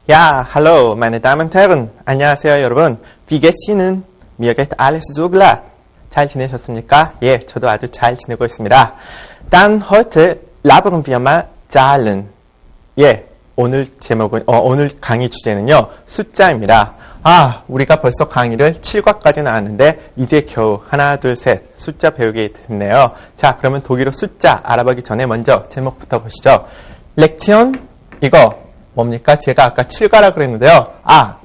Ja, hallo, meine Damen und Herren. 안녕하세요, 여러분. Wie geht's Ihnen? Mir geht alles so gut. 잘 지내셨습니까? 예, 저도 아주 잘 지내고 있습니다. Dann heute labern wir mal Zahlen. 예, 오늘 강의 주제는요, 숫자입니다. 우리가 벌써 강의를 7과까지 나왔는데, 이제 겨우 하나, 둘, 셋 숫자 배우게 됐네요. 자, 그러면 독일어 숫자 알아보기 전에 먼저 제목부터 보시죠. 렉션, 이거 뭡니까? 제가 아까 7과라 그랬는데요.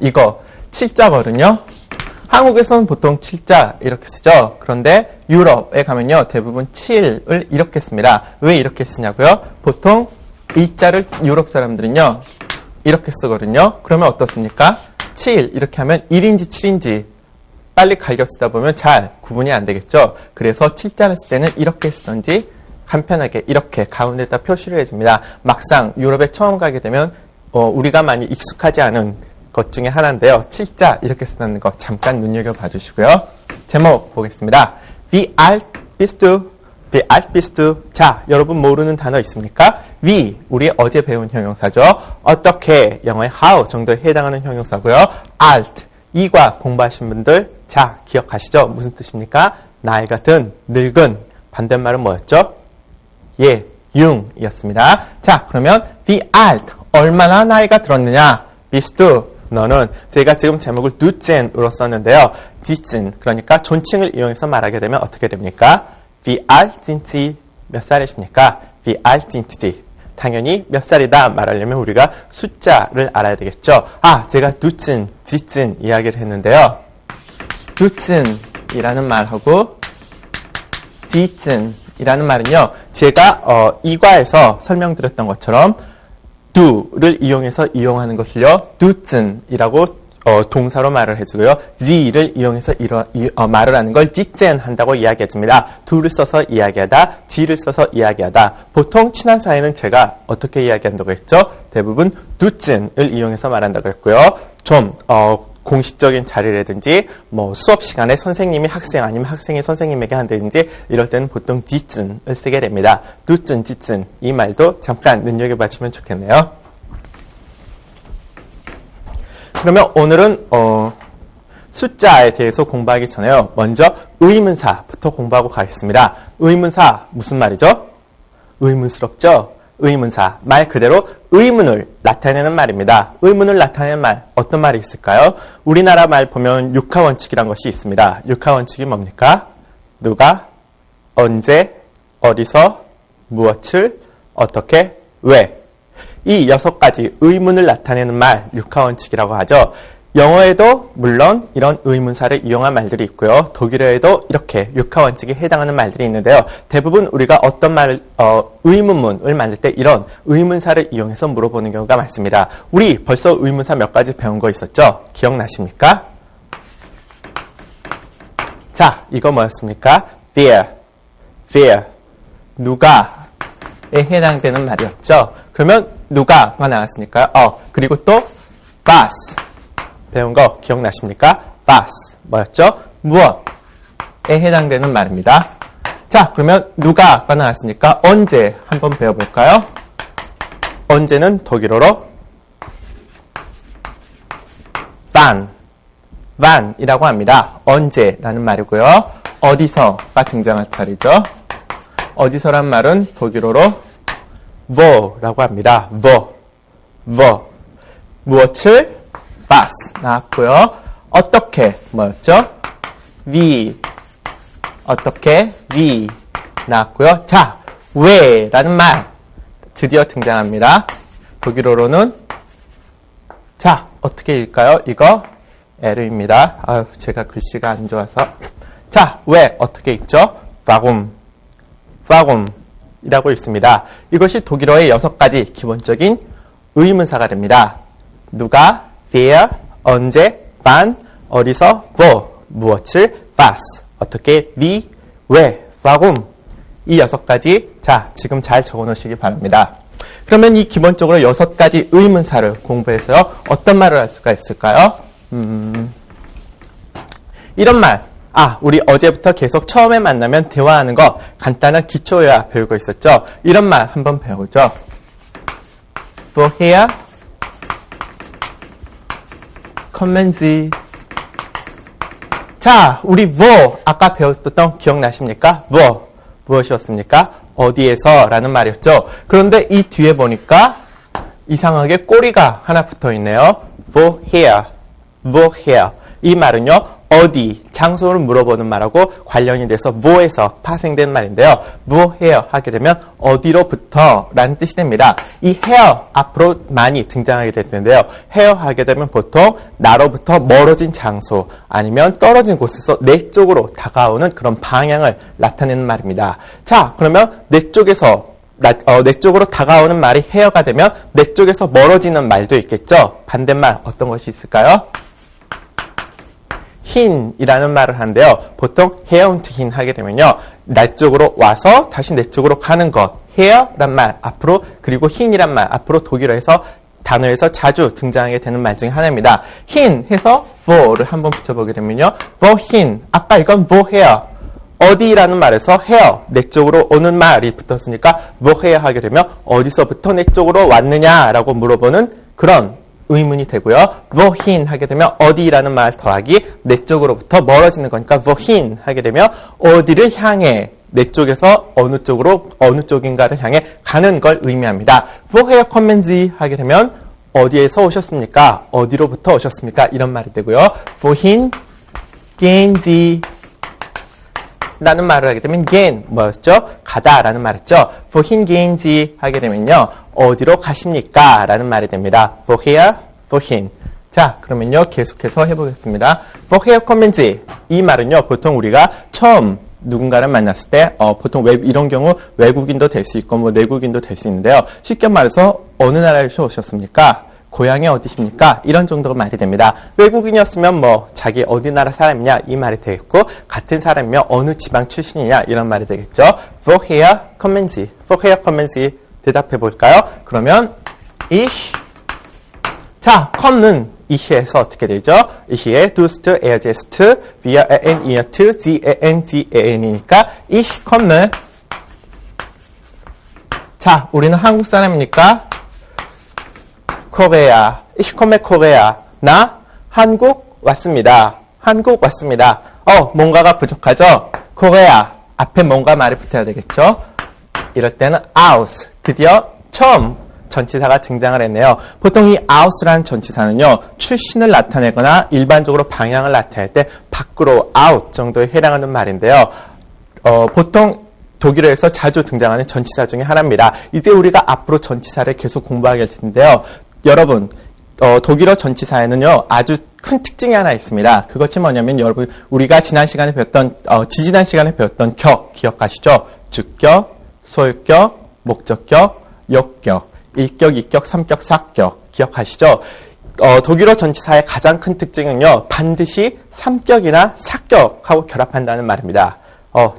이거 7자거든요. 한국에서는 보통 7자 이렇게 쓰죠. 그런데 유럽에 가면요, 대부분 7을 이렇게 씁니다. 왜 이렇게 쓰냐고요? 보통 이 자를 유럽 사람들은요, 이렇게 쓰거든요. 그러면 어떻습니까? 7 이렇게 하면 1인지 7인지 빨리 갈겨 쓰다 보면 잘 구분이 안 되겠죠. 그래서 7자를 쓸 때는 이렇게 쓰던지 간편하게 이렇게 가운데다 표시를 해줍니다. 막상 유럽에 처음 가게 되면 우리가 많이 익숙하지 않은 것 중에 하나인데요. 7자 이렇게 쓰는 거 잠깐 눈여겨봐 주시고요. 제목 보겠습니다. Wie alt bist du? Wie alt bist du? 자, 여러분 모르는 단어 있습니까? Wie, 우리 어제 배운 형용사죠. 어떻게, 영어의 how 정도에 해당하는 형용사고요. alt, 이과 공부하신 분들 자, 기억하시죠? 무슨 뜻입니까? 나이가 든, 늙은, 반대말은 뭐였죠? 예, 융이었습니다. 자, 그러면 wie alt, 얼마나 나이가 들었느냐? bist du, 너는, 제가 지금 제목을 duzen으로 썼는데요. 지tzen, 그러니까 존칭을 이용해서 말하게 되면 어떻게 됩니까? Wie alt sind Sie? 몇 살이십니까? Wie alt sind Sie? 당연히 몇 살이다 말하려면 우리가 숫자를 알아야 되겠죠. 제가 duzen, 지tzen 이야기를 했는데요. duzen이라는 말하고 지tzen 이라는 말은요, 제가 이과에서 설명드렸던 것처럼 do를 이용해서 이용하는 것을요, duzen이라고 동사로 말을 해주고요. Z를 이용해서 말을 하는 걸 지tzen 한다고 이야기해줍니다. do를 써서 이야기하다, Z를 써서 이야기하다. 보통 친한 사이는 제가 어떻게 이야기한다고 했죠? 대부분 duzen을 이용해서 말한다고 했고요. 좀 공식적인 자리라든지 수업 시간에 선생님이 학생 아니면 학생이 선생님에게 한다든지 이럴 때는 보통 지튼을 쓰게 됩니다. duzen, 지튼 이 말도 잠깐 눈여겨봐 주면 좋겠네요. 그러면 오늘은 숫자에 대해서 공부하기 전에요. 먼저 의문사부터 공부하고 가겠습니다. 의문사 무슨 말이죠? 의문스럽죠? 의문사, 말 그대로 의문을 나타내는 말입니다. 의문을 나타내는 말, 어떤 말이 있을까요? 우리나라 말 보면 육하원칙이란 것이 있습니다. 육하원칙이 뭡니까? 누가, 언제, 어디서, 무엇을, 어떻게, 왜. 이 6가지 의문을 나타내는 말, 육하원칙이라고 하죠. 영어에도 물론 이런 의문사를 이용한 말들이 있고요. 독일어에도 이렇게 육하원칙에 해당하는 말들이 있는데요. 대부분 우리가 어떤 의문문을 만들 때 이런 의문사를 이용해서 물어보는 경우가 많습니다. 우리 벌써 의문사 몇 가지 배운 거 있었죠? 기억나십니까? 자, 이거 뭐였습니까? wer, 누가에 해당되는 말이었죠. 그러면 누가가 나왔으니까요. 그리고 또 was, 배운 거 기억나십니까? was, 뭐였죠? 무엇에 해당되는 말입니다. 자, 그러면 누가가 나왔으니까 언제 한번 배워볼까요? 언제는 독일어로 wann이라고 합니다. 언제라는 말이고요. 어디서가 등장할 차례죠. 어디서란 말은 독일어로 wo라고 합니다. 무엇을 was 나왔고요. 어떻게 뭐였죠? wie, 어떻게 wie 나왔고요. 자, 왜라는 말 드디어 등장합니다. 독일어로는 자, 어떻게 읽을까요? 이거 L입니다. 제가 글씨가 안 좋아서. 자, 왜 어떻게 읽죠? warum 이라고 있습니다. 이것이 독일어의 6가지 기본적인 의문사가 됩니다. 누가, wer, 언제, wann, 어디서, wo, 무엇을, was, 어떻게, wie, 왜, warum 이 6가지 자, 지금 잘 적어놓으시기 바랍니다. 그러면 이 기본적으로 6가지 의문사를 공부해서요. 어떤 말을 할 수가 있을까요? 이런 말. 우리 어제부터 계속 처음에 만나면 대화하는 거 간단한 기초회화 배우고 있었죠. 이런 말 한번 배우죠. Woher kommen Sie. 자, 우리 뭐 아까 배웠었던 기억나십니까? 무엇이었습니까? 어디에서 라는 말이었죠. 그런데 이 뒤에 보니까 이상하게 꼬리가 하나 붙어 있네요. woher. 이 말은요, 어디, 장소를 물어보는 말하고 관련이 돼서 뭐에서 파생된 말인데요. woher 하게 되면 어디로부터 라는 뜻이 됩니다. 이 here 앞으로 많이 등장하게 될 텐데요. here 하게 되면 보통 나로부터 멀어진 장소 아니면 떨어진 곳에서 내 쪽으로 다가오는 그런 방향을 나타내는 말입니다. 자, 그러면 내 쪽에서 내 쪽으로 다가오는 말이 here가 되면 내 쪽에서 멀어지는 말도 있겠죠. 반대말 어떤 것이 있을까요? hin이라는 말을 하는데요. 보통 here to hin 하게 되면요. 나 쪽으로 와서 다시 내 쪽으로 가는 것. here란 말 앞으로 그리고 hin이란 말 앞으로 독일어에서 단어에서 자주 등장하게 되는 말 중에 하나입니다. hin 해서 for를 한번 붙여보게 되면요. wohin. 아까 이건 woher. 어디라는 말에서 here, 내 쪽으로 오는 말이 붙었으니까 woher 하게 되면 어디서부터 내 쪽으로 왔느냐라고 물어보는 그런 의문이 되고요. wohin 하게 되면 어디라는 말 더하기 내 쪽으로부터 멀어지는 거니까 wohin 하게 되면 어디를 향해 내 쪽에서 어느 쪽으로 어느 쪽인가를 향해 가는 걸 의미합니다. woher kommen Sie 하게 되면 어디에서 오셨습니까? 어디로부터 오셨습니까? 이런 말이 되고요. wohin gehen Sie 라는 말을 하게 되면 gehen 뭐였죠? 가다라는 말이었죠. wohin gehen Sie 하게 되면요. 어디로 가십니까? 라는 말이 됩니다. woher, wohin. 자, 그러면요. 계속해서 해보겠습니다. woher kommen Sie. 이 말은요. 보통 우리가 처음 누군가를 만났을 때 보통 이런 경우 외국인도 될 수 있고 뭐 내국인도 될 수 있는데요. 쉽게 말해서 어느 나라에서 오셨습니까? 고향이 어디십니까? 이런 정도가 말이 됩니다. 외국인이었으면 뭐 자기 어디 나라 사람이냐 이 말이 되겠고 같은 사람이면 어느 지방 출신이냐 이런 말이 되겠죠. woher kommen Sie. woher kommen Sie. 대답해 볼까요? 그러면 ich 자, come는 ich에서 어떻게 되죠? ich에 dust, erst, wir, iert, sie, sie, i니까 ich komme 자, 우리는 한국 사람이니까 코리아, ich komme Korea. 나 한국 왔습니다. 한국 왔습니다. 뭔가가 부족하죠? 코리아 앞에 뭔가 말이 붙어야 되겠죠? 이럴 때는 aus, 드디어 처음 전치사가 등장을 했네요. 보통 이 out라는 전치사는요, 출신을 나타내거나 일반적으로 방향을 나타낼 때 밖으로 out 정도에 해당하는 말인데요. 보통 독일어에서 자주 등장하는 전치사 중에 하나입니다. 이제 우리가 앞으로 전치사를 계속 공부하게 될 텐데요. 여러분, 독일어 전치사에는요, 아주 큰 특징이 하나 있습니다. 그것이 뭐냐면 여러분, 우리가 지난 시간에 배웠던, 지지난 시간에 배웠던 격, 기억하시죠? 주격, 소유격, 목적격, 역격, 1격, 2격, 3격, 4격, 기억하시죠? 독일어 전치사의 가장 큰 특징은요, 반드시 3격이나 4격하고 결합한다는 말입니다.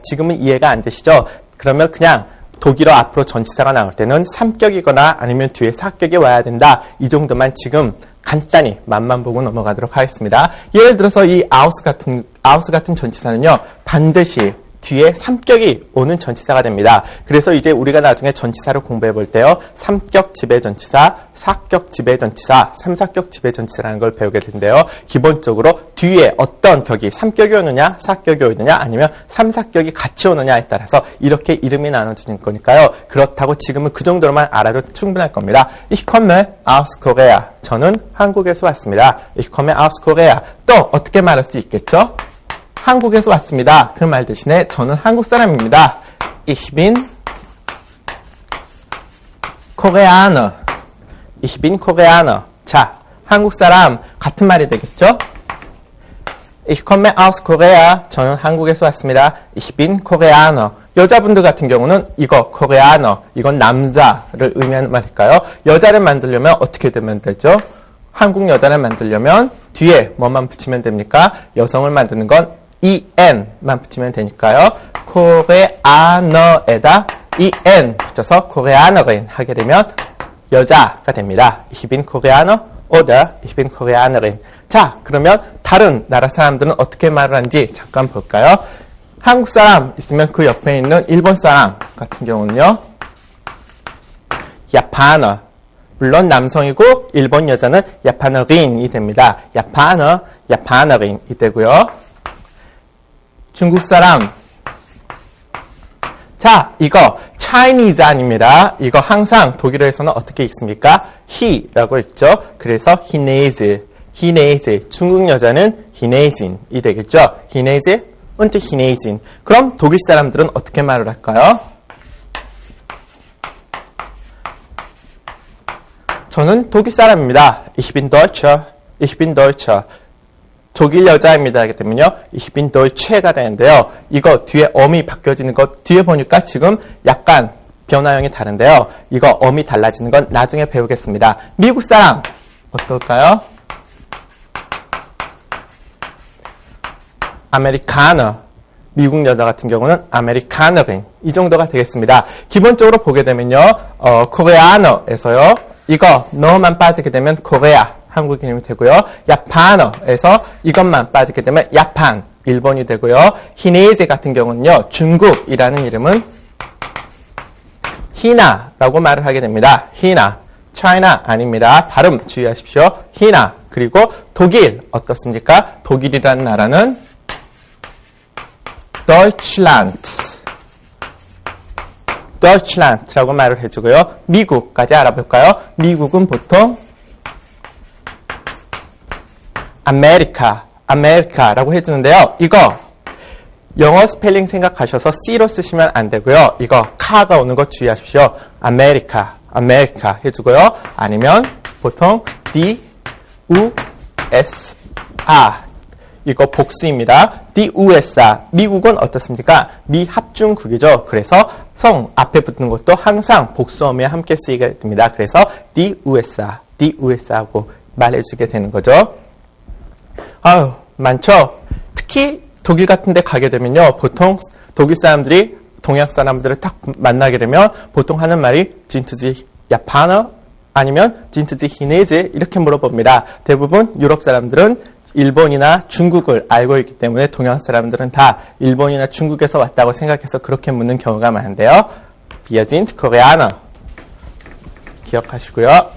지금은 이해가 안 되시죠? 그러면 그냥 독일어 앞으로 전치사가 나올 때는 3격이거나 아니면 뒤에 4격이 와야 된다. 이 정도만 지금 간단히 맛만 보고 넘어가도록 하겠습니다. 예를 들어서 이 aus 같은 전치사는요, 반드시 뒤에 3격이 오는 전치사가 됩니다. 그래서 이제 우리가 나중에 전치사를 공부해 볼 때요. 3격 지배전치사, 4격 지배전치사, 3, 4격 지배전치사라는 걸 배우게 되는데요. 기본적으로 뒤에 어떤 격이 3격이 오느냐, 4격이 오느냐, 아니면 3, 4격이 같이 오느냐에 따라서 이렇게 이름이 나눠지는 거니까요. 그렇다고 지금은 그 정도로만 알아도 충분할 겁니다. Ich komme aus Korea. 저는 한국에서 왔습니다. Ich komme aus Korea. 또 어떻게 말할 수 있겠죠? 한국에서 왔습니다. 그 말 대신에 저는 한국 사람입니다. Ich bin Koreaner. Ich bin Koreaner. 자, 한국 사람 같은 말이 되겠죠? Ich komme aus Korea. 저는 한국에서 왔습니다. Ich bin Koreaner. 여자분들 같은 경우는 이거 Koreaner. 이건 남자를 의미하는 말일까요? 여자를 만들려면 어떻게 되면 되죠? 한국 여자를 만들려면 뒤에 뭐만 붙이면 됩니까? 여성을 만드는 건 en만 붙이면 되니까요. 코레아너에다 en 붙여서 코레아너인 하게 되면 여자가 됩니다. Ich bin Koreaner oder ich bin Koreanerin. 자, 그러면 다른 나라 사람들은 어떻게 말을 하는지 잠깐 볼까요? 한국 사람 있으면 그 옆에 있는 일본 사람 같은 경우는요. Japaner. 물론 남성이고 일본 여자는 야파너린이 됩니다. 야파너린이 되고요. 중국 사람. 자, 이거 Chinese 아닙니다. 이거 항상 독일어에서는 어떻게 읽습니까? he라고 읽죠. 그래서 Chinese. 중국 여자는 Chinese인이 되겠죠. Chinese und Chinesin. 그럼 독일 사람들은 어떻게 말을 할까요? 저는 독일 사람입니다. Ich bin Deutscher. 독일 여자입니다. 하게 되면요. Ich bin Deutsche가 되는데요. 이거 뒤에 어미 바뀌어지는 것 뒤에 보니까 지금 약간 변화형이 다른데요. 이거 어미 달라지는 건 나중에 배우겠습니다. 미국 사람 어떨까요? 아메리카너. 미국 여자 같은 경우는 아메리카너인 이 정도가 되겠습니다. 기본적으로 보게 되면요. 코레아너에서요. 이거 너만 빠지게 되면 코레아 한국인이 되고요. 야파너에서 이것만 빠지게 되면 야판 일본이 되고요. 히네이제 같은 경우는요. 중국이라는 이름은 히나라고 말을 하게 됩니다. 히나. China 아닙니다. 발음 주의하십시오. 히나. 그리고 독일 어떻습니까? 독일이라는 나라는 Deutschland라고 말을 해주고요. 미국까지 알아볼까요? 미국은 보통 아메리카라고 해주는데요. 이거 영어 스펠링 생각하셔서 C로 쓰시면 안 되고요. 이거 카가 오는 거 주의하십시오. 아메리카 해주고요. 아니면 보통 D-U-S-A 이거 복수입니다. D-U-S-A 미국은 어떻습니까? 미합중국이죠. 그래서 성 앞에 붙는 것도 항상 복수어미와 함께 쓰이게 됩니다. 그래서 D-U-S-A하고 말해주게 되는 거죠. 아유, 많죠? 특히 독일 같은 데 가게 되면요. 보통 독일 사람들이 동양 사람들을 딱 만나게 되면 보통 하는 말이 진트지 야파너 아니면 진트지 히네제 이렇게 물어봅니다. 대부분 유럽 사람들은 일본이나 중국을 알고 있기 때문에 동양 사람들은 다 일본이나 중국에서 왔다고 생각해서 그렇게 묻는 경우가 많은데요. Wir sind Koreaner. 기억하시고요.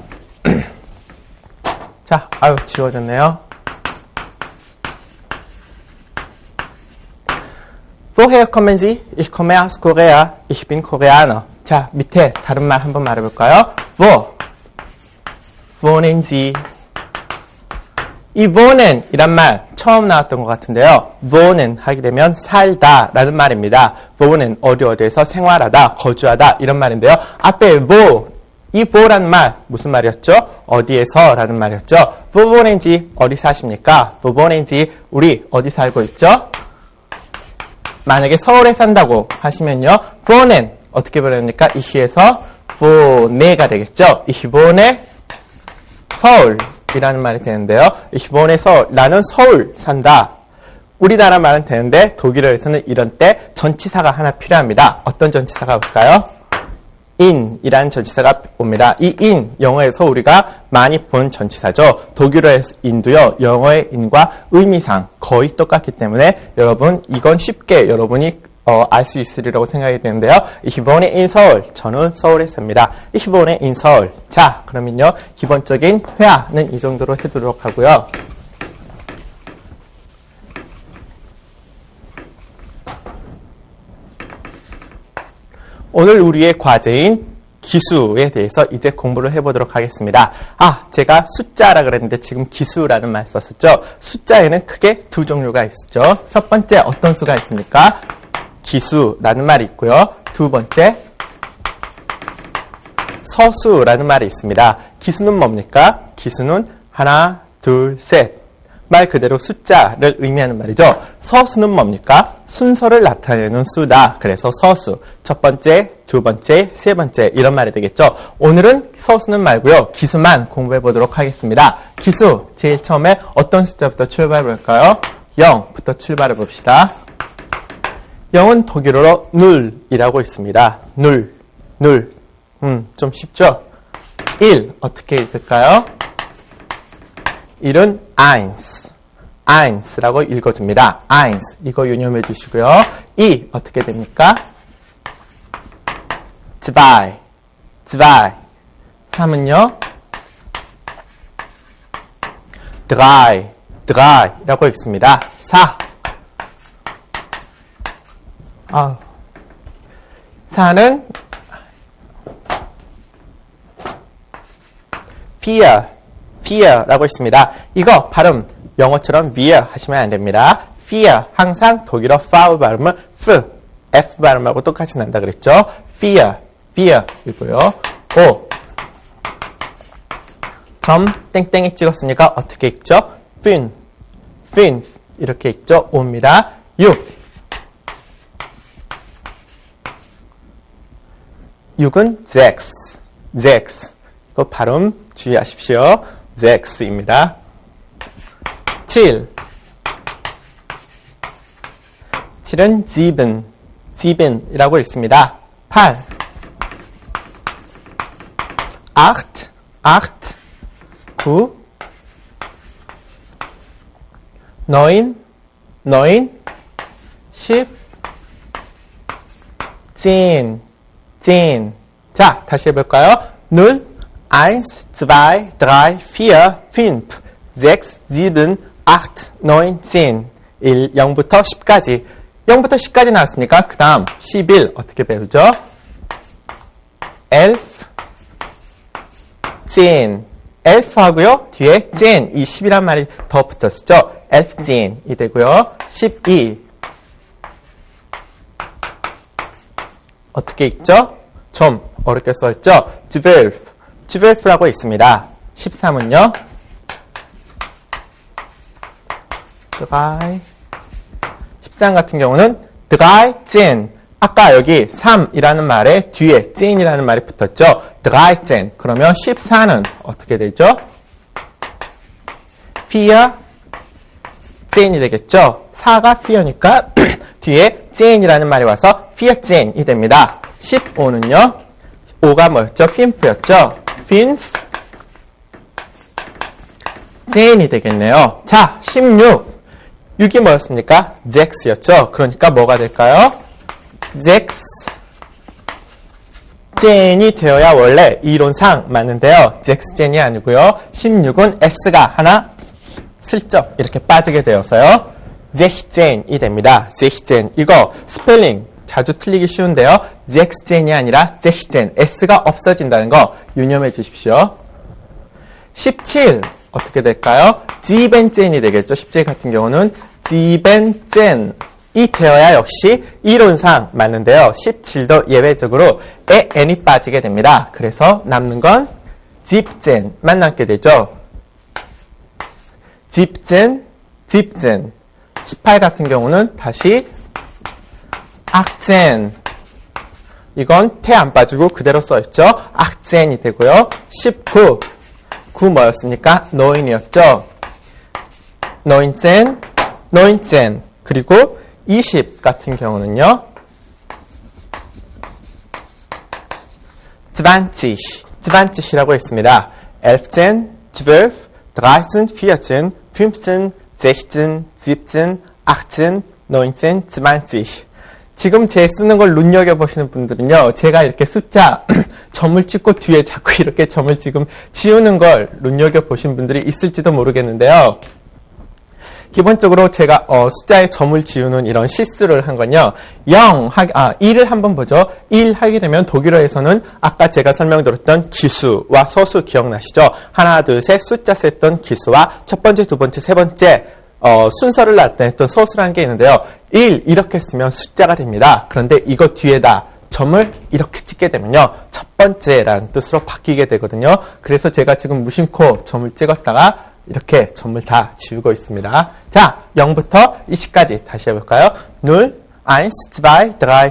자, 아유, 지워졌네요. Woher kommen Sie? Ich komme aus Korea. Ich bin Koreaner. 자, 밑에 다른 말 한번 말해볼까요? wohnen Sie? 이 wohnen 이란 말 처음 나왔던 것 같은데요. wohnen 하게 되면 살다 라는 말입니다. wohnen 어디에서 생활하다, 거주하다 이런 말인데요. 앞에 이 wo라는 말 무슨 말이었죠? 어디에서 라는 말이었죠. wo wohnen Sie? 어디 사십니까? wo wohnen Sie? 우리 어디 살고 있죠? 만약에 서울에 산다고 하시면요. wohnen 어떻게 부릅니까? 이시에서 wohne가 되겠죠. ich wohne 서울 이라는 말이 되는데요. ich wohne 서울. 나는 서울 산다. 우리나라 말은 되는데 독일어에서는 이런 때 전치사가 하나 필요합니다. 어떤 전치사가 올까요? in이라는 전치사가 옵니다. 이 in, 영어에서 우리가 많이 본 전치사죠. 독일어의 in도요. 영어의 in과 의미상 거의 똑같기 때문에 여러분 이건 쉽게 여러분이 알 수 있으리라고 생각이 되는데요. Ich wohne in 서울. 저는 서울에 삽니다. Ich wohne in 서울. 자, 그러면요. 기본적인 회화는 이 정도로 해두도록 하고요. 오늘 우리의 과제인 기수에 대해서 이제 공부를 해보도록 하겠습니다. 제가 숫자라 그랬는데 지금 기수라는 말 썼었죠. 숫자에는 크게 두 종류가 있죠. 첫 번째 어떤 수가 있습니까? 기수라는 말이 있고요. 두 번째 서수라는 말이 있습니다. 기수는 뭡니까? 기수는 하나, 둘, 셋. 말 그대로 숫자를 의미하는 말이죠. 서수는 뭡니까? 순서를 나타내는 수다. 그래서 서수. 첫 번째, 두 번째, 세 번째 이런 말이 되겠죠. 오늘은 서수는 말고요. 기수만 공부해 보도록 하겠습니다. 기수 제일 처음에 어떤 숫자부터 출발해 볼까요? 0부터 출발해 봅시다. 0은 독일어로 눌이라고 있습니다. 눌. 좀 쉽죠? 1 어떻게 읽을까요? 1은 eins.eins.라고 읽어줍니다. eins. 이거 유념해 주시고요. 2 어떻게 됩니까? zwei. 3은요? 드라이라고 읽습니다. 4. 4는 fear라고 있습니다. 이거 발음 영어처럼 fear 하시면 안 됩니다. fear 항상 독일어 vowel 발음은 F 발음하고 똑같이 난다 그랬죠. fear이고요. 5. 점 땡땡이 찍었으니까 어떻게 읽죠? fin 이렇게 읽죠. 5입니다. 6은 zex 이거 발음 주의하십시오. zex입니다. 7은 sieben 이라고 읽습니다. 8 9 9 10 10 자, 다시 해볼까요? 0 1 2 3 4 5 6 7 8 9 10 0부터 10까지 0부터 10까지 나왔으니까 그 다음 11 어떻게 배우죠? elf 하고요. 뒤에 젠, 이 10이란 말이 더 붙었죠. elf젠이 되고요. 12 어떻게 읽죠? 좀 어렵게 써있죠? 12라고 있습니다. 13은요. 13 같은 경우는 드라이젠 아까 여기 3이라는 말에 뒤에 젠이라는 말이 붙었죠. 드라이젠 그러면 14는 어떻게 되죠? fear 젠이 되겠죠. 4가 fear니까 뒤에 젠이라는 말이 와서 fear 젠이 됩니다. 15는요. 5가 뭐였죠? fin프였죠. finf 젠이 되겠네요. 자, 6이 뭐였습니까? zex였죠. 그러니까 뭐가 될까요? zex 젠이 되어야 원래 이론상 맞는데요. 잭스젠이 아니고요. 16은 S가 하나 슬쩍 이렇게 빠지게 되어서요. 제시젠이 됩니다. 제시젠 이거 스펠링 자주 틀리기 쉬운데요. 잭스젠이 아니라 제시젠 S가 없어진다는 거 유념해 주십시오. 17 어떻게 될까요? 지벤젠이 되겠죠. 17 같은 경우는 지벤젠 이 되어야 역시 이론상 맞는데요. 17도 예외적으로 에 n이 빠지게 됩니다. 그래서 남는 건 집젠만 남게 되죠. 집젠 18 같은 경우는 다시 악젠 이건 태 안 빠지고 그대로 써있죠. 악젠이 되고요. 19 9 뭐였습니까? 노인이었죠. 노인젠 그리고 20 같은 경우는요. 20이라고 했습니다. 11, 12, 13, 14, 15, 16, 17, 18, 19, 20. 지금 제 쓰는 걸 눈여겨보시는 분들은요. 제가 이렇게 숫자 점을 찍고 뒤에 자꾸 이렇게 점을 지금 지우는 걸 눈여겨보신 분들이 있을지도 모르겠는데요. 기본적으로 제가 숫자에 점을 지우는 이런 실수를 한 건요. 1을 한번 보죠. 1 하게 되면 독일어에서는 아까 제가 설명드렸던 기수와 서수 기억나시죠? 하나, 둘, 셋 숫자 셌던 기수와 첫 번째, 두 번째, 세 번째 순서를 나타냈던 서수라는 게 있는데요. 1 이렇게 쓰면 숫자가 됩니다. 그런데 이거 뒤에다 점을 이렇게 찍게 되면요. 첫 번째라는 뜻으로 바뀌게 되거든요. 그래서 제가 지금 무심코 점을 찍었다가 이렇게 점을 다 지우고 있습니다. 자, 0부터 20까지 다시 해볼까요? 0, 1, 2, 3, 4, 5,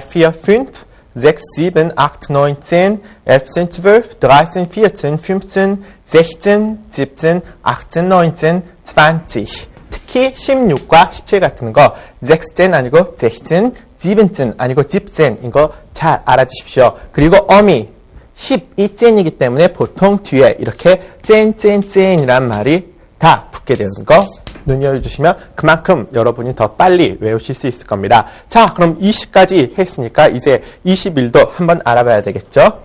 6, 7, 8, 9, 10, 11, 12, 13, 14, 15, 16, 17, 18, 19, 20. 특히 16과 17 같은 거 잭스젠 아니고 제시젠, 지벤젠 아니고 집젠인 거 잘 알아주십시오. 그리고 어미 12젠이기 때문에 보통 뒤에 이렇게 젠이란 말이 다 붙게 되는 거 눈여겨주시면 그만큼 여러분이 더 빨리 외우실 수 있을 겁니다. 자, 그럼 20까지 했으니까 이제 21도 한번 알아봐야 되겠죠?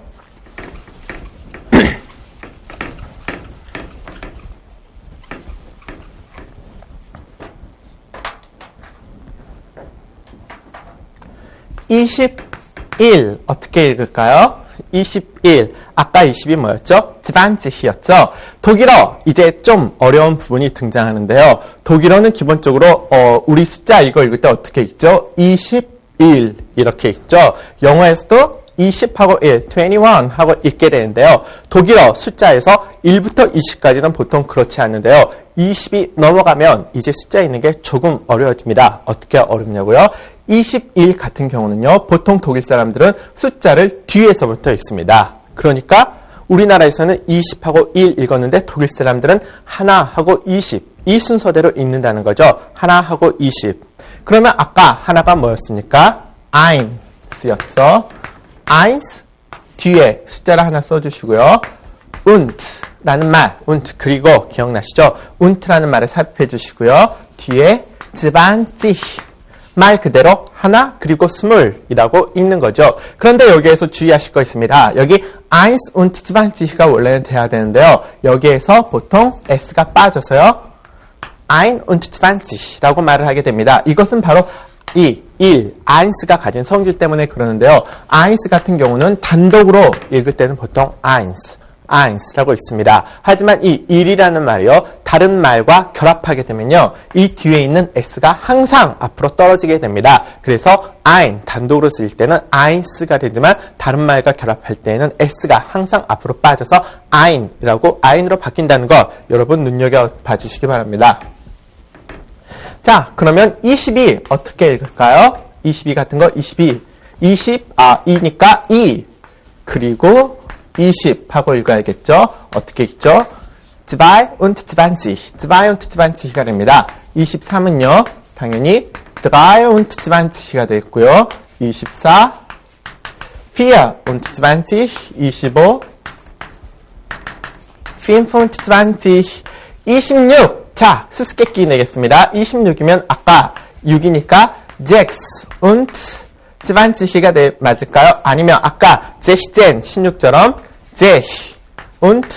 21 어떻게 읽을까요? 21. 아까 20이 뭐였죠? 20이었죠? 독일어 이제 좀 어려운 부분이 등장하는데요. 독일어는 기본적으로 우리 숫자 이거 읽을 때 어떻게 읽죠? 21 이렇게 읽죠. 영어에서도 20하고 1, 21하고 읽게 되는데요. 독일어 숫자에서 1부터 20까지는 보통 그렇지 않는데요. 20이 넘어가면 이제 숫자 읽는 게 조금 어려워집니다. 어떻게 어렵냐고요? 21 같은 경우는요. 보통 독일 사람들은 숫자를 뒤에서부터 읽습니다. 그러니까 우리나라에서는 20하고 1 읽었는데 독일 사람들은 하나하고 20 이 순서대로 읽는다는 거죠. 하나하고 20. 그러면 아까 하나가 뭐였습니까? eins였죠. eins 뒤에 숫자를 하나 써주시고요. und라는 말, und 그리고 기억나시죠? und라는 말을 삽입해 주시고요. 뒤에 20 말 그대로 하나 그리고 20이라고 읽는 거죠. 그런데 여기에서 주의하실 거 있습니다. 여기 eins und 20가 원래는 돼야 되는데요. 여기에서 보통 s가 빠져서요. ein und 20라고 말을 하게 됩니다. 이것은 바로 이 1, eins가 가진 성질 때문에 그러는데요. eins 같은 경우는 단독으로 읽을 때는 보통 eins라고 있습니다. 하지만 이 1이라는 말이요. 다른 말과 결합하게 되면요. 이 뒤에 있는 s가 항상 앞으로 떨어지게 됩니다. 그래서 ein 단독으로 쓸 때는 eins가 되지만 다른 말과 결합할 때는 s가 항상 앞으로 빠져서 ein으로 바뀐다는 것 여러분 눈여겨봐 주시기 바랍니다. 자, 그러면 22 어떻게 읽을까요? 22 같은 거 22. 2니까 2. 그리고 20 하고 읽어야겠죠? 어떻게 읽죠? 2 und 20. 2 und 20가 됩니다. 23은요, 당연히 3 und 20가 되겠고요. 24, 4 und 20, 25, 5 und 20, 26. 자, 수수께끼 내겠습니다. 26이면 아까 6이니까 6 und 20가 맞을까요? 아니면 아까 16처럼 6 und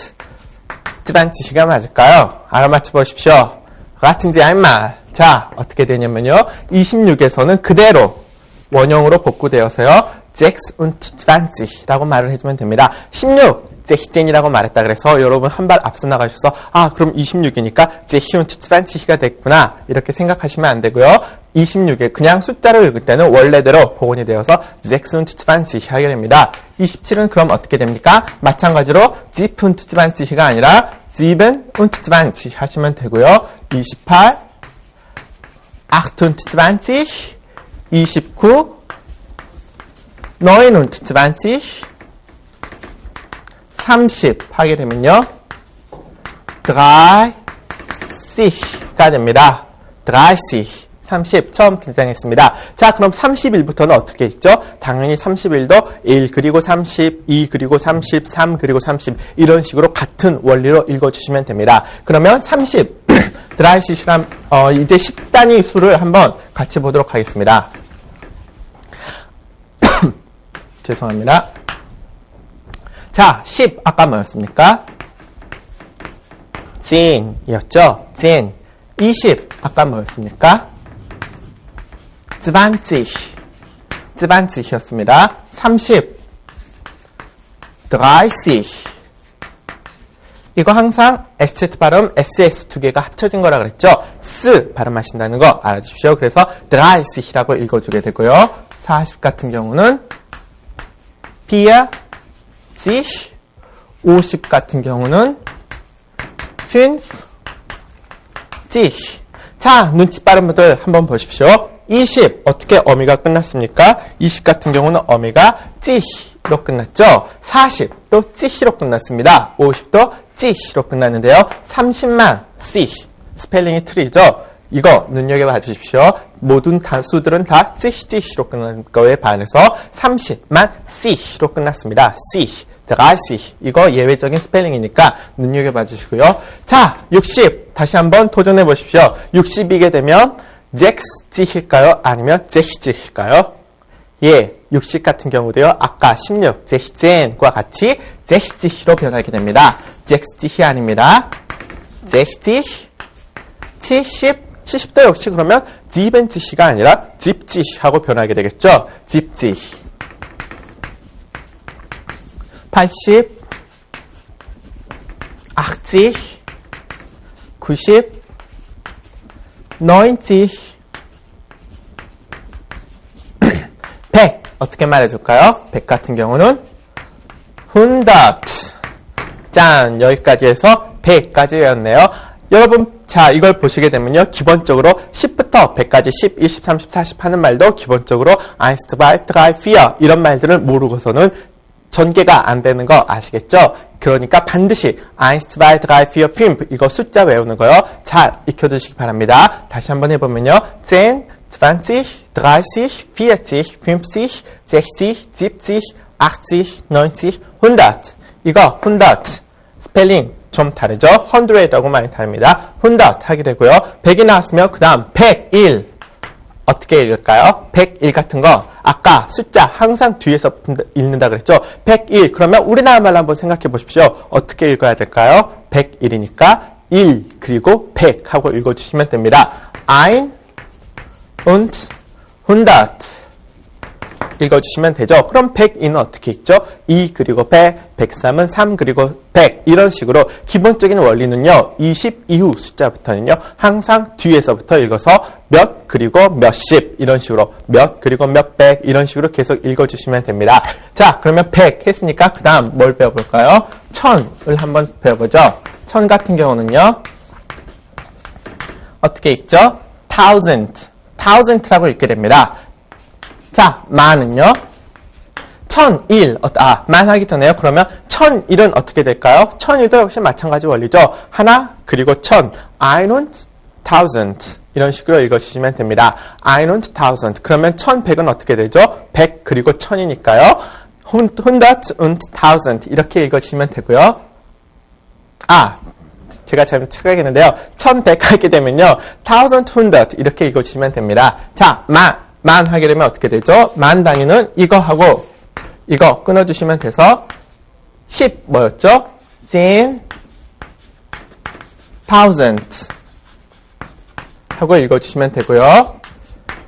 20가 맞을까요? 알아맞혀 보십시오. 같은지 einmal. 자, 어떻게 되냐면요. 26에서는 그대로 원형으로 복구되어서요. 6 und 20라고 말을 해주면 됩니다. 16. 16이라고 말했다 그래서 여러분 한 발 앞서 나가셔서 그럼 26이니까 6 und 20가 됐구나 이렇게 생각하시면 안 되고요. 26에 그냥 숫자를 읽을 때는 원래대로 복원이 되어서 6 und 20 하게 됩니다. 27은 그럼 어떻게 됩니까? 마찬가지로 7 und 20가 아니라 7 und 20 하시면 되고요. 28, 8 und 20, 29, 9 und 20, 30 하게 되면요. 30가 됩니다. 30 처음 등장했습니다. 자, 그럼 31부터는 어떻게 읽죠? 당연히 31도 1 그리고 32 그리고 33 그리고 30 이런 식으로 같은 원리로 읽어주시면 됩니다. 그러면 30 30이란 이제 10단위 수를 한번 같이 보도록 하겠습니다. 죄송합니다. 자, 10 아까 뭐였습니까? 10이었죠? 10. 20 아까 뭐였습니까? 20이었습니다. 30 30 이거 항상 SZ 발음 SS 두 개가 합쳐진 거라 그랬죠? 스 발음하신다는 거 알아주십시오. 그래서 30이라고 읽어주게 되고요. 40 같은 경우는 40 50 같은 경우는 50 자, 눈치 빠른 분들 한번 보십시오. 20 어떻게 어미가 끝났습니까? 20 같은 경우는 어미가 찌로 끝났죠. 40 또 찌로 끝났습니다. 50도 찌로 끝났는데요. 30만 찌 스펠링이 틀리죠. 이거 눈여겨봐 주십시오. 모든 단수들은 다 찌로 끝난 거에 반해서 30만 C로 끝났습니다. C, 30 이거 예외적인 스펠링이니까 눈여겨봐 주시고요. 자, 60 다시 한번 도전해 보십시오. 60이게 되면 잭스찌일까요? 아니면 잭시찌일까요? 예, 60 같은 경우도요. 아까 16 잭시젠과 같이 잭시찌로 변하게 됩니다. 잭스찌이 아닙니다. 잭시찌 70 70도 역시 그러면 70가 아니라 70 하고 변하게 되겠죠. 70. 80, 80, 90, 90, 100. 어떻게 말해줄까요? 100 같은 경우는 100. 짠! 여기까지 해서 100까지 외웠네요. 여러분, 자, 이걸 보시게 되면요. 기본적으로 10부터 100까지 10, 20, 30, 40 하는 말도 기본적으로 eins, zwei, drei, vier 이런 말들을 모르고서는 전개가 안 되는 거 아시겠죠? 그러니까 반드시 eins, zwei, drei, vier, fünf 이거 숫자 외우는 거요. 잘 익혀두시기 바랍니다. 다시 한번 해보면요. 10, 20, 30, 40, 50, 60, 70, 80, 90, 100. 이거 100. 스펠링 좀 다르죠? 100하고 많이 다릅니다. 100 하게 되고요. 100이 나왔으면 그 다음 101. 어떻게 읽을까요? 101 같은 거 아까 숫자 항상 뒤에서 읽는다 그랬죠? 101 그러면 우리나라 말로 한번 생각해 보십시오. 어떻게 읽어야 될까요? 101이니까 1 그리고 100 하고 읽어주시면 됩니다. ein und 100 읽어주시면 되죠. 그럼 102는 어떻게 읽죠? 2 그리고 100, 103은 3 그리고 100 이런 식으로 기본적인 원리는요. 20 이후 숫자부터는요. 항상 뒤에서부터 읽어서 몇 그리고 몇십 이런 식으로 몇 그리고 몇백 이런 식으로 계속 읽어주시면 됩니다. 자 그러면 100 했으니까 그 다음 뭘 배워볼까요? 1000을 한번 배워보죠. 1000 같은 경우는요. 어떻게 읽죠? thousand라고 읽게 됩니다. 자, 만은요. 1001. 만 하기 전에요. 그러면 1001은 어떻게 될까요? 1001도 역시 마찬가지 원리죠. 하나, 그리고 1000. ein und 1000. 이런 식으로 읽어주시면 됩니다. ein und 1000. 그러면 1100은 어떻게 되죠? 100 그리고 1000이니까요. 100 und 1000. 이렇게 읽어주시면 되고요. 제가 잘못 착각했는데요. 1100 하게 되면요. 1100 이렇게 읽어주시면 됩니다. 자, 만 하게 되면 어떻게 되죠? 만 단위는 이거 하고 이거 끊어주시면 돼서 10 뭐였죠? 10,000 하고 읽어주시면 되고요.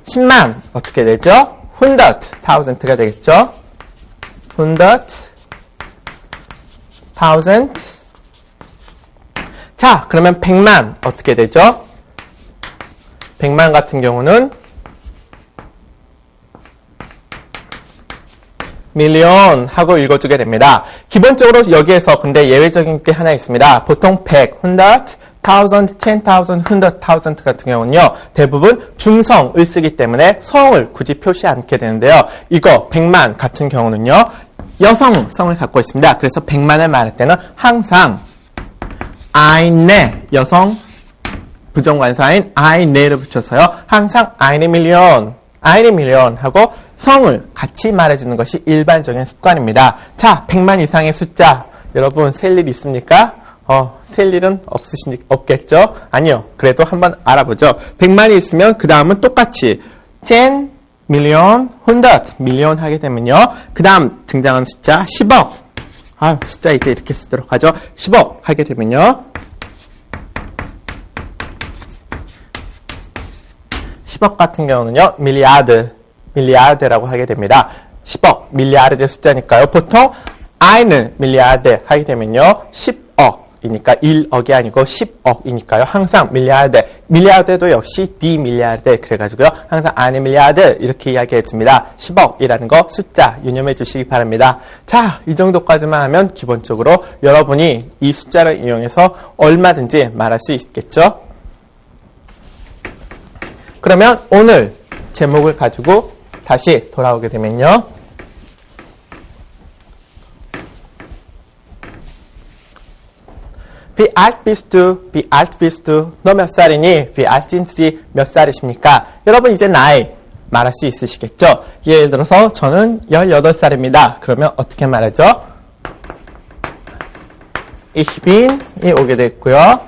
10만 어떻게 되죠? 100,000가 되겠죠? 100,000 자, 그러면 100만 어떻게 되죠? 100만 같은 경우는 million 하고 읽어주게 됩니다. 기본적으로 여기에서 근데 예외적인 게 하나 있습니다. 보통 100, 100, 1000, 10,000, 100,000 같은 경우는요. 대부분 중성을 쓰기 때문에 성을 굳이 표시 않게 되는데요. 이거 100만 같은 경우는요. 여성성을 갖고 있습니다. 그래서 100만을 말할 때는 항상 eine 여성 부정관사인 eine를 붙여서요. 항상 eine Million 하고 성을 같이 말해주는 것이 일반적인 습관입니다. 자, 100만 이상의 숫자 여러분 셀 일 있습니까? 셀 일은 없겠죠? 아니요. 그래도 한번 알아보죠. 100만이 있으면 그 다음은 똑같이 10, million, 100, million 하게 되면요. 그 다음 등장하는 숫자 10억. 숫자 이제 이렇게 쓰도록 하죠. 10억 하게 되면요. 10억 같은 경우는요. 밀리아드라고 하게 됩니다. 10억, 밀리아르의 숫자니까요. 보통 eine 밀리아드 하게 되면요. 10억이니까 1억이 아니고 10억이니까요. 항상 밀리아드도 역시 die 밀리아드 그래가지고요. 항상 eine 밀리아드 이렇게 이야기해줍니다. 10억이라는 거 숫자 유념해 주시기 바랍니다. 자, 이 정도까지만 하면 기본적으로 여러분이 이 숫자를 이용해서 얼마든지 말할 수 있겠죠? 그러면 오늘 제목을 가지고 다시 돌아오게 되면요. Wie alt bist du? Wie alt bist du? 너 몇 살이니? Wie alt sind Sie? 몇 살이십니까? 여러분 이제 나이 말할 수 있으시겠죠? 예를 들어서 저는 18살입니다. 그러면 어떻게 말하죠? Ich bin이 오게 됐고요.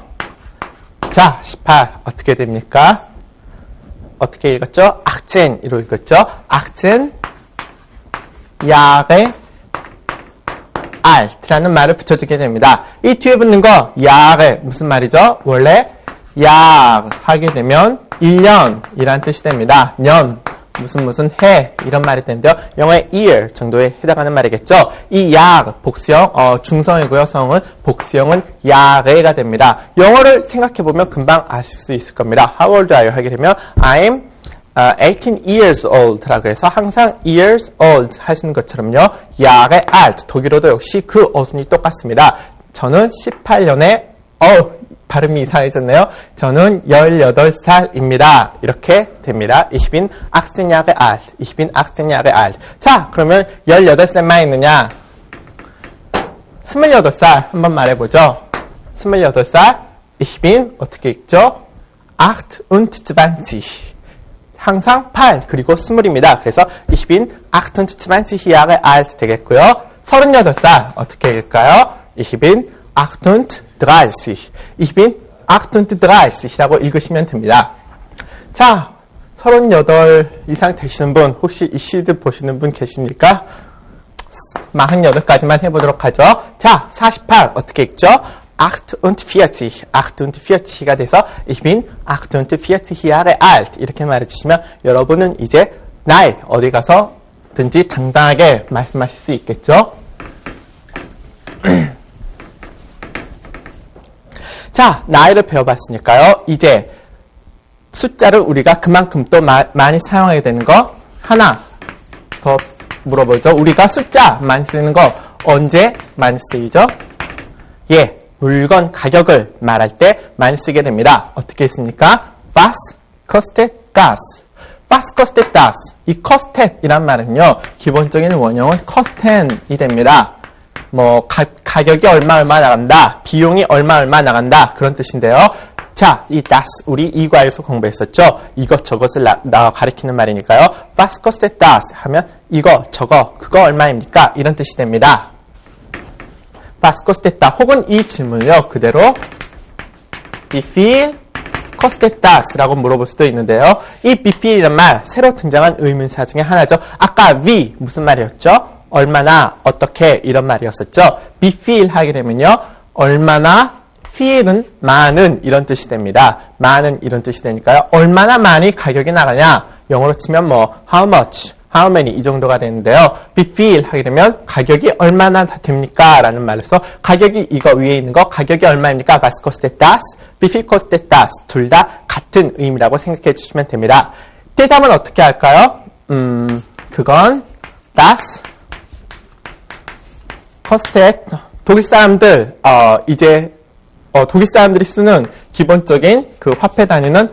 자, 18 어떻게 됩니까? 어떻게 읽었죠? 18이로 읽었죠? 18 Jahre alt라는 말을 붙여주게 됩니다. 이 뒤에 붙는 거 Jahre 무슨 말이죠? 원래 약 하게 되면 1년이란 뜻이 됩니다. 년, 무슨 해 이런 말이 되는데요. 영어의 year 정도에 해당하는 말이겠죠. 이 약, 복수형, 중성이고요. 성은 복수형은 약에가 됩니다. 영어를 생각해보면 금방 아실 수 있을 겁니다. How old are you? 하게 되면 I'm 18 years old 라고 해서 항상 years old 하시는 것처럼요. 약의 alt, 독일어도 역시 그 어순이 똑같습니다. 저는 18년에 발음이 이상해졌네요. 저는 18살입니다. 이렇게 됩니다. Ich bin 18 Jahre alt. Ich bin 18 Jahre alt. 자, 그러면 18살만 있느냐? 28살 한번 말해보죠. 28살. Ich bin 어떻게 읽죠? 28. 항상 8 그리고 20입니다. 그래서 Ich bin 28 Jahre alt 되겠고요. 38살 어떻게 읽을까요? Ich bin 38. Ich bin 38이라고 읽으시면 됩니다. 자, 38 이상 되시는 분, 혹시 이 시드 보시는 분 계십니까? 48까지만 해보도록 하죠. 자, 48 어떻게 읽죠? 48가 돼서 Ich bin 48 Jahre alt 이렇게 말해주시면 여러분은 이제 나이 어디 가서든지 당당하게 말씀하실 수 있겠죠? 자, 나이를 배워봤으니까요. 이제 숫자를 우리가 그만큼 또 많이 사용하게 되는 거 하나 더 물어보죠. 우리가 숫자 많이 쓰는 거 언제 많이 쓰이죠? 예, 물건 가격을 말할 때 많이 쓰게 됩니다. 어떻게 있습니까? Was kostet das? Was kostet das? 이 coset이란 말은요. 기본적인 원형은 costen이 됩니다. 뭐 가격이 얼마 나간다, 비용이 얼마 나간다 그런 뜻인데요. 자, 이 das 우리 이과에서 공부했었죠. 이것저것을 가리키는 말이니까요. Was kostet das 하면 이거 저거 그거 얼마입니까? 이런 뜻이 됩니다. Was kostet das 혹은 이 질문을요 그대로 Wie viel kostet das 라고 물어볼 수도 있는데요. 이 wie viel이란 말 새로 등장한 의문사 중에 하나죠. 아까 wie 무슨 말이었죠? 얼마나, 어떻게 이런 말이었었죠. Be feel 하게 되면요. 얼마나, feel은 많은 이런 뜻이 됩니다. 많은 이런 뜻이 되니까요. 얼마나 많이 가격이 나가냐. 영어로 치면 뭐 how much, how many 이 정도가 되는데요. Be feel 하게 되면 가격이 얼마나 됩니까? 라는 말로서 가격이 이거 위에 있는 거 가격이 얼마입니까? Was kostet das? Be feel kostet das? 둘 다 같은 의미라고 생각해 주시면 됩니다. 대답은 어떻게 할까요? 그건 das kostet 독일 사람들 이제 독일 사람들이 쓰는 기본적인 그 화폐 단위는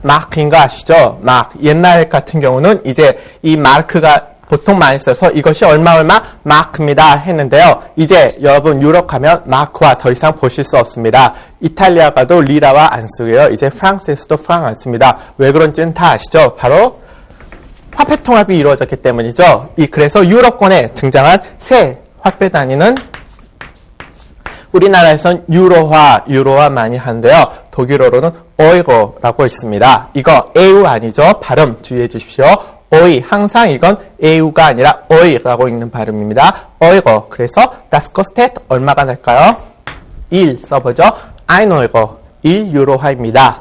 마크인 거 아시죠? 마크. 옛날 같은 경우는 이제 이 마크가 보통 많이 써서 이것이 얼마 마크입니다 했는데요. 이제 여러분 유럽 가면 마크와 더 이상 보실 수 없습니다. 이탈리아 가도 리라와 안 쓰고요. 이제 프랑스에서도 프랑 안 씁니다. 왜 그런지는 다 아시죠? 바로 화폐 통합이 이루어졌기 때문이죠. 그래서 유럽권에 등장한 새 화폐 단위는 우리나라에선 유로화 많이 하는데요. 독일어로는 오이고라고 있습니다. 이거 에우 아니죠? 발음 주의해 주십시오. 오이 항상 이건 에우가 아니라 오이라고 읽는 발음입니다. 오이고. 그래서 das kostet 얼마가 될까요? 1 써보죠. 1 1유로화입니다.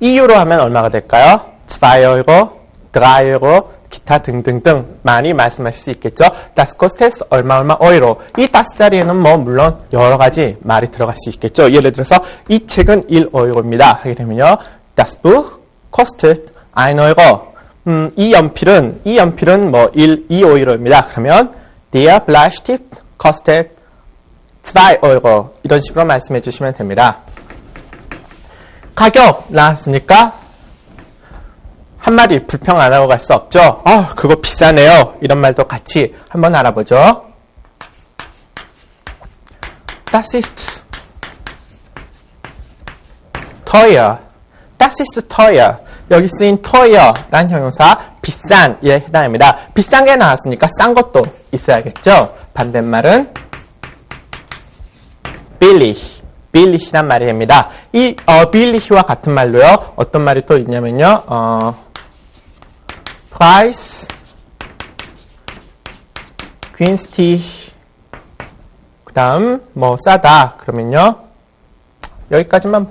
2유로 하면 얼마가 될까요? 2유로, 3유로 기타 등등등 많이 말씀하실 수 있겠죠. Das kostet 얼마 오이로. 이 das 자리에는 뭐 물론 여러 가지 말이 들어갈 수 있겠죠. 예를 들어서 이 책은 1유로입니다. 하게 되면요. Das Buch kostet 1유로. 이 연필은 뭐 2유로입니다. 그러면 Der Bleistift kostet 2유로. 이런 식으로 말씀해 주시면 됩니다. 가격 나왔으니까 한마디 불평 안 하고 갈 수 없죠. 그거 비싸네요. 이런 말도 같이 한번 알아보죠. Das ist teuer. Das ist teuer. 여기 쓰인 teuer란 형용사 비싼에 해당합니다. 비싼 게 나왔으니까 싼 것도 있어야겠죠. 반대말은 billig. billig이란 말이 됩니다. 이 billig와 같은 말로요. 어떤 말이 또 있냐면요. price, günstig, 그 다음 뭐 싸다 그러면요. 여기까지만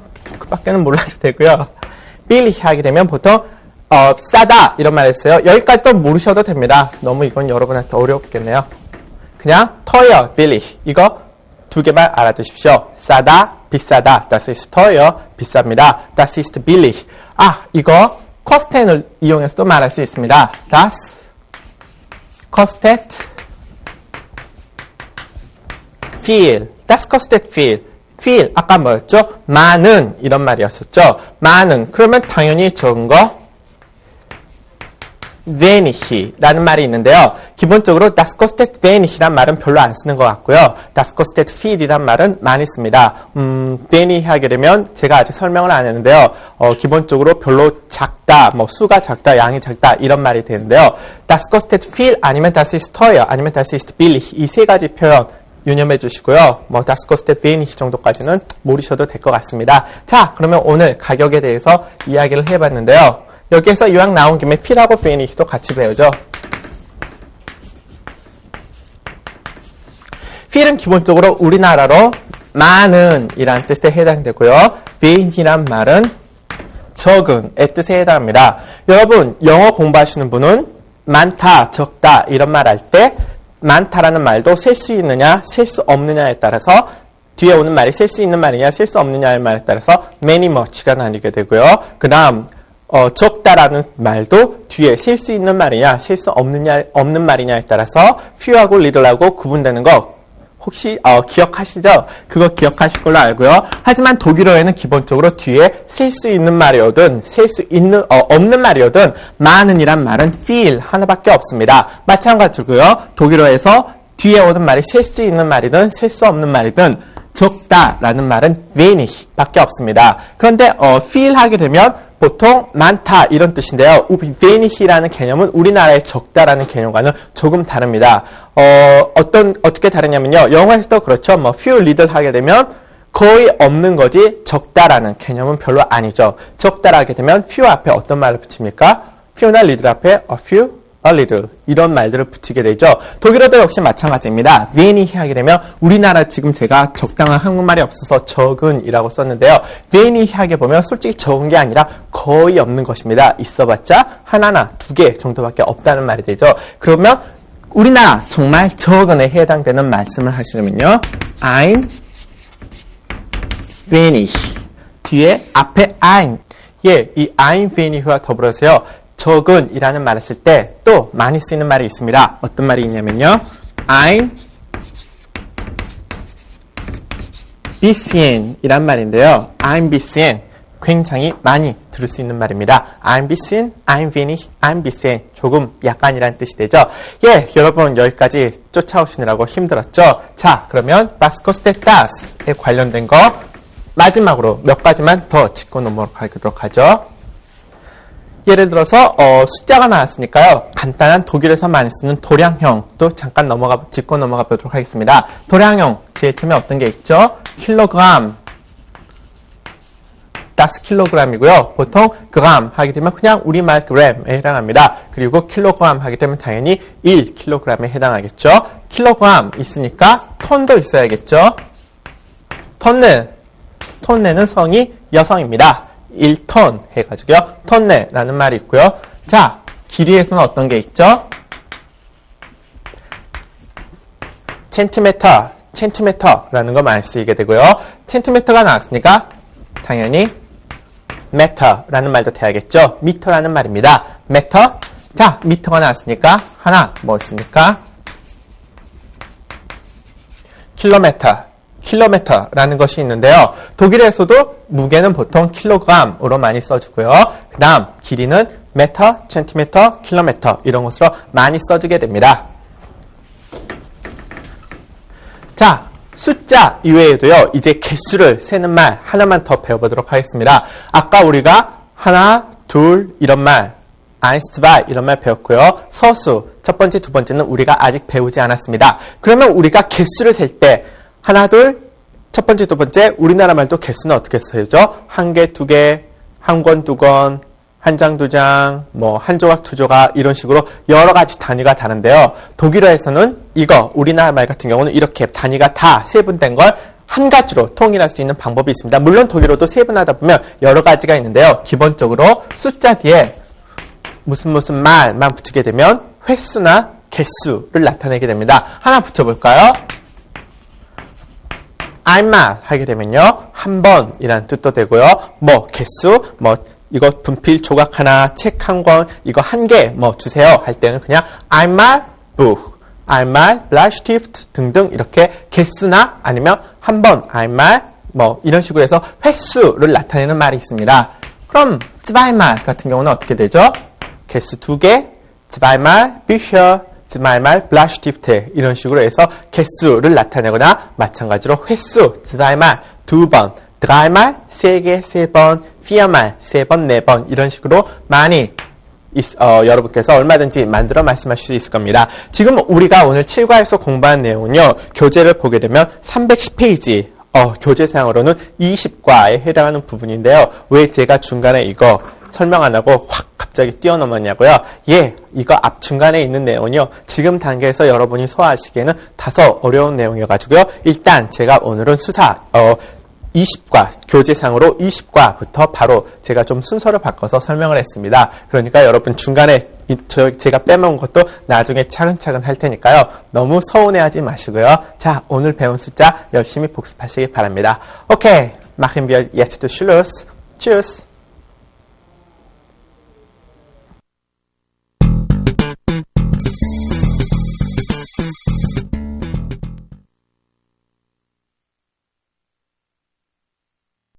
밖에는 몰라도 되고요. 빌리시 하게 되면 보통 싸다 이런 말 했어요. 여기까지도 모르셔도 됩니다. 너무 이건 여러분한테 어렵겠네요. 그냥 teuer, billig 이거 두 개만 알아두십시오. 싸다, 비싸다. Das ist teuer, 비쌉니다. Das ist billig. 이거 kostet을 이용해서도 말할 수 있습니다. Das kostet viel. Das kostet viel. viel 아까 뭐였죠? 많은 이런 말이었었죠. 많은 그러면 당연히 적은 거 wenig라는 말이 있는데요. 기본적으로 das kostet wenig이란 말은 별로 안 쓰는 것 같고요. das kostet viel이란 말은 많이 씁니다. wenig 하게 되면 제가 아직 설명을 안 했는데요. 기본적으로 별로 작다, 뭐 수가 작다, 양이 작다 이런 말이 되는데요. das kostet viel 아니면 das ist teuer 아니면 das ist billig 이 세 가지 표현 유념해 주시고요. 뭐 das kostet wenig 정도까지는 모르셔도 될 것 같습니다. 자, 그러면 오늘 가격에 대해서 이야기를 해봤는데요. 여기에서 이왕 나온 김에 feel하고 wenig도 같이 배우죠. feel은 기본적으로 우리나라로 많은 이란 뜻에 해당되고요. wenig이란 말은 적은의 뜻에 해당합니다. 여러분 영어 공부하시는 분은 많다, 적다 이런 말 할 때 많다라는 말도 셀 수 있느냐, 셀 수 없느냐에 따라서 뒤에 오는 말이 셀 수 있는 말이냐, 셀 수 없느냐의 말에 따라서 many, much가 나뉘게 되고요. 그 다음 적다라는 말도 뒤에 셀 수 있는 말이냐, 셀 수 없는 말이냐에 따라서 few하고 little하고 구분되는 거 혹시 기억하시죠? 그거 기억하실 걸로 알고요. 하지만 독일어에는 기본적으로 뒤에 셀 수 있는 말이어든 셀 수 있는 없는 말이어든 많은이란 말은 feel 하나밖에 없습니다. 마찬가지고요. 독일어에서 뒤에 오는 말이 셀 수 있는 말이든 셀 수 없는 말이든 적다라는 말은 wenig 밖에 없습니다. 그런데 feel 하게 되면 보통 많다 이런 뜻인데요. wenig이라는 개념은 우리나라의 적다라는 개념과는 조금 다릅니다. 어떻게 다르냐면요. 영어에서도 그렇죠. 뭐 few, little 하게 되면 거의 없는 거지 적다라는 개념은 별로 아니죠. 적다라 하게 되면 few 앞에 어떤 말을 붙입니까? few나 little 앞에 a few, a little 이런 말들을 붙이게 되죠. 독일어도 역시 마찬가지입니다. wenig 하게 되면 우리나라 지금 제가 적당한 한국말이 없어서 적은이라고 썼는데요. wenig 하게 보면 솔직히 적은 게 아니라 거의 없는 것입니다. 있어봤자 하나나 두 개 정도밖에 없다는 말이 되죠. 그러면 우리나라 정말 적은에 해당되는 말씀을 하시려면요. ein wenig 뒤에 앞에 ein 이 ein wenig와 더불어서요. 적은이라는 말을 쓸 때 또 많이 쓰이는 말이 있습니다. 어떤 말이 있냐면요. ein bisschen 이란 말인데요. ein bisschen 굉장히 많이 들을 수 있는 말입니다. ein bisschen, ein wenig, ein bisschen 조금 약간이란 뜻이 되죠. 여러분 여기까지 쫓아오시느라고 힘들었죠? 자, 그러면 was kostet das에 관련된 거 마지막으로 몇 가지만 더 짚고 넘어가도록 하죠. 예를 들어서 숫자가 나왔으니까요. 간단한 독일에서 많이 쓰는 도량형도 잠깐 짚고 넘어가 보도록 하겠습니다. 도량형 제일 처음에 어떤 게 있죠? 킬로그램, das 킬로그램이고요. 보통 그램 하게 되면 그냥 우리말 그램에 해당합니다. 그리고 킬로그램 하게 되면 당연히 1킬로그램에 해당하겠죠. 킬로그램 있으니까 톤도 있어야겠죠. 톤네는 성이 여성입니다. 1톤 해가지고요. 톤네라는 말이 있고요. 자, 길이에서는 어떤 게 있죠? 센티미터라는 거 많이 쓰이게 되고요. 센티미터가 나왔으니까 당연히 meter라는 말도 돼야겠죠. 미터라는 말입니다. meter. 자, 미터가 나왔으니까 하나 뭐 있습니까? 킬로미터라는 것이 있는데요. 독일에서도 무게는 보통 킬로그램으로 많이 써주고요. 그 다음 길이는 미터, 센티미터, 킬로미터 이런 것으로 많이 써주게 됩니다. 자, 숫자 이외에도요. 이제 개수를 세는 말 하나만 더 배워보도록 하겠습니다. 아까 우리가 하나, 둘 이런 말 einstwei 이런 말 배웠고요. 서수 첫 번째, 두 번째는 우리가 아직 배우지 않았습니다. 그러면 우리가 개수를 셀 때 하나, 둘, 첫 번째, 두 번째, 우리나라 말도 개수는 어떻게 써야죠? 한 개, 두 개, 한 권, 두 권, 한 장, 두 장, 뭐, 한 조각, 두 조각, 이런 식으로 여러 가지 단위가 다른데요. 독일어에서는 이거, 우리나라 말 같은 경우는 이렇게 단위가 다 세분된 걸 한 가지로 통일할 수 있는 방법이 있습니다. 물론 독일어도 세분하다 보면 여러 가지가 있는데요. 기본적으로 숫자 뒤에 무슨 말만 붙이게 되면 횟수나 개수를 나타내게 됩니다. 하나 붙여볼까요? einmal 하게 되면요. 한 번이라는 뜻도 되고요. 뭐 개수, 뭐 이거 분필 조각 하나, 책 한 권, 이거 한 개 뭐 주세요 할 때는 그냥 einmal Buch, einmal Bleistift 등등 이렇게 개수나 아니면 한 번 einmal 뭐 이런 식으로 해서 횟수를 나타내는 말이 있습니다. 그럼 zweimal 같은 경우는 어떻게 되죠? 개수 2개, zweimal Bücher, zweimal Bleistift 이런 식으로 해서 개수를 나타내거나 마찬가지로 횟수 zweimal 2번, dreimal 3개, 3번, viermal 3번, 4번 이런 식으로 많이 여러분께서 얼마든지 만들어 말씀하실 수 있을 겁니다. 지금 우리가 오늘 7과에서 공부한 내용은요. 교재를 보게 되면 310페이지 교재상으로는 20과에 해당하는 부분인데요. 왜 제가 중간에 이거 설명 안 하고 확 갑자기 뛰어넘었냐고요? 예, 이거 앞 중간에 있는 내용은요. 지금 단계에서 여러분이 소화하시기에는 다소 어려운 내용이어가지고요. 일단 제가 오늘은 20과, 교재상으로 20과부터 바로 제가 좀 순서를 바꿔서 설명을 했습니다. 그러니까 여러분 중간에 제가 빼먹은 것도 나중에 차근차근 할 테니까요. 너무 서운해하지 마시고요. 자, 오늘 배운 숫자 열심히 복습하시기 바랍니다. Okay, machen wir jetzt Schluss. Tschüss.